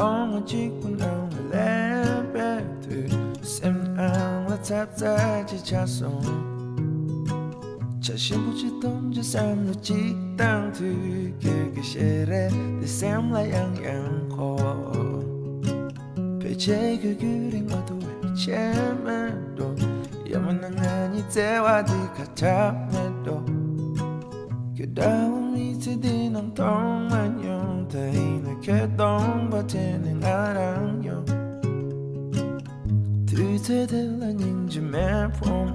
Bong a chick when I'm a lamb back to Sam ang la tap za chi cha song Cha shin bu chi tong ja sam no chi tang tu ke shere de sam la yang yang ko Pe che ke ring ma tu che ma do Yaman nga ni te wa di ka ta ma do Ke da mi te din ang tong man yong tai na ke dong ba ten ng arang yong Tu te de la ning je me prom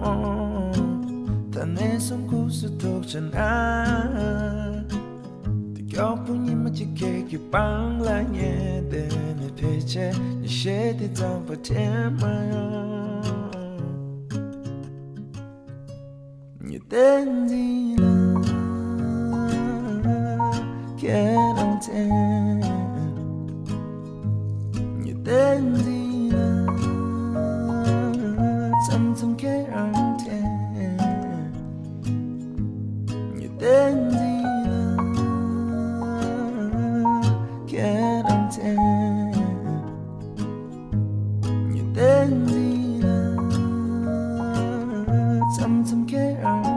Ta ne som ku su tok chan a Te kyo pu ni ma chi ke ki pang la nye de ne pe che Ni she di tang pa ten ma yong Như tên gì là Kết ông tên Như tên gì